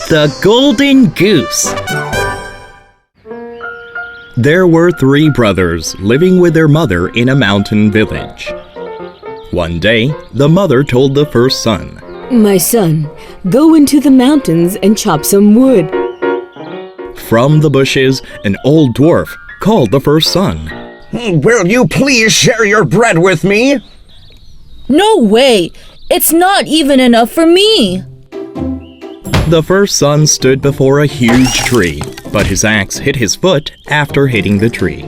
The Golden Goose. There were 3 brothers living with their mother in a mountain village. One day, the mother told the first son, "My son, go into the mountains and chop some wood." From the bushes, an old dwarf called the first son. "Will you please share your bread with me?" No way! It's not even enough for me! The first son stood before a huge tree, but his axe hit his foot after hitting the tree.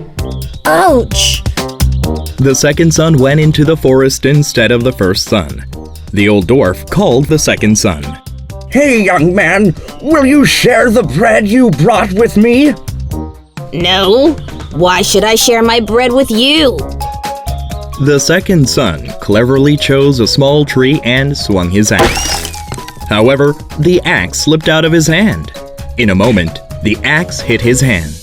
Ouch! The second son went into the forest instead of the first son. The old dwarf called the second son. "Hey, young man, will you share the bread you brought with me?" No. Why should I share my bread with you? The second son cleverly chose a small tree and swung his axe. However, the axe slipped out of his hand. In a moment, the axe hit his hand.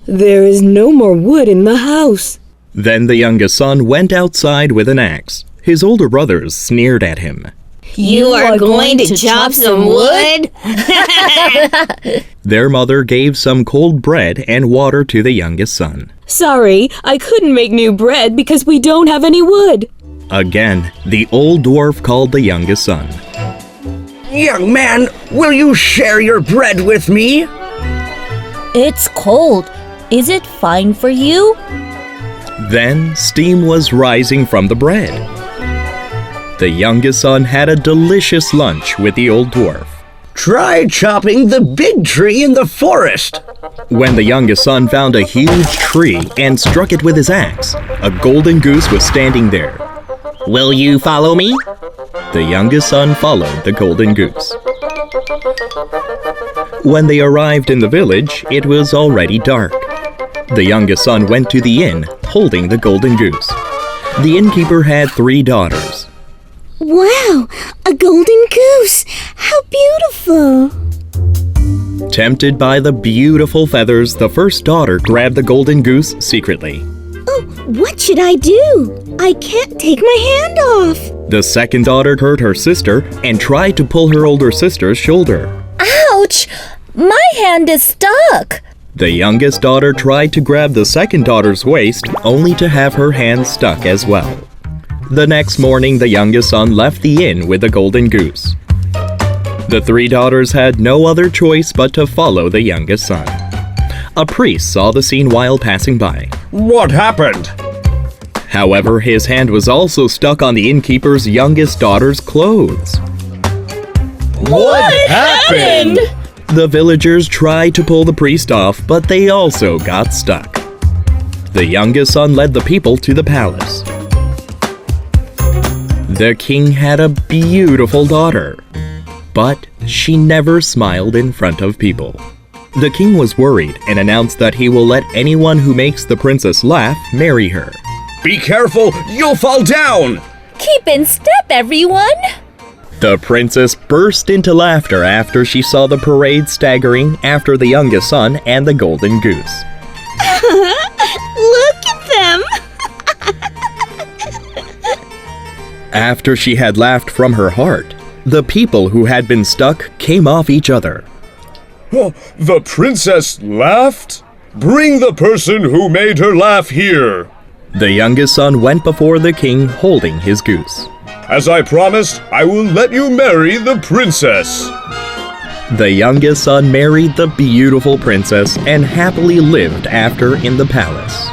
There is no more wood in the house. Then the youngest son went outside with an axe. His older brothers sneered at him. You are going to chop some wood? Their mother gave some cold bread and water to the youngest son. Sorry, I couldn't make new bread because we don't have any wood. Again, the old dwarf called the youngest son. "Young man, will you share your bread with me?" It's cold. Is it fine for you? Then steam was rising from the bread. The youngest son had a delicious lunch with the old dwarf. "Try chopping the big tree in the forest." When the youngest son found a huge tree and struck it with his axe, a golden goose was standing there. "Will you follow me?" The youngest son followed the golden goose. When they arrived in the village, it was already dark. The youngest son went to the inn, holding the golden goose. The innkeeper had 3 daughters. Wow, a golden goose! How beautiful! Tempted by the beautiful feathers, the first daughter grabbed the golden goose secretly. Oh, what should I do? I can't take my hand off. The second daughter heard her sister and tried to pull her older sister's shoulder. Ouch! My hand is stuck! The youngest daughter tried to grab the second daughter's waist, only to have her hand stuck as well. The next morning, the youngest son left the inn with the golden goose. The 3 daughters had no other choice but to follow the youngest son. A priest saw the scene while passing by. "What happened?" However, his hand was also stuck on the innkeeper's youngest daughter's clothes. What happened? The villagers tried to pull the priest off, but they also got stuck. The youngest son led the people to the palace. The king had a beautiful daughter, but she never smiled in front of people. The king was worried and announced that he will let anyone who makes the princess laugh marry her. "Be careful, you'll fall down!" Keep in step, everyone! The princess burst into laughter after she saw the parade staggering after the youngest son and the golden goose. Look at them! After she had laughed from her heart, the people who had been stuck came off each other. Oh, the princess laughed? Bring the person who made her laugh here. The youngest son went before the king holding his goose. As I promised, I will let you marry the princess. The youngest son married the beautiful princess and happily lived after in the palace.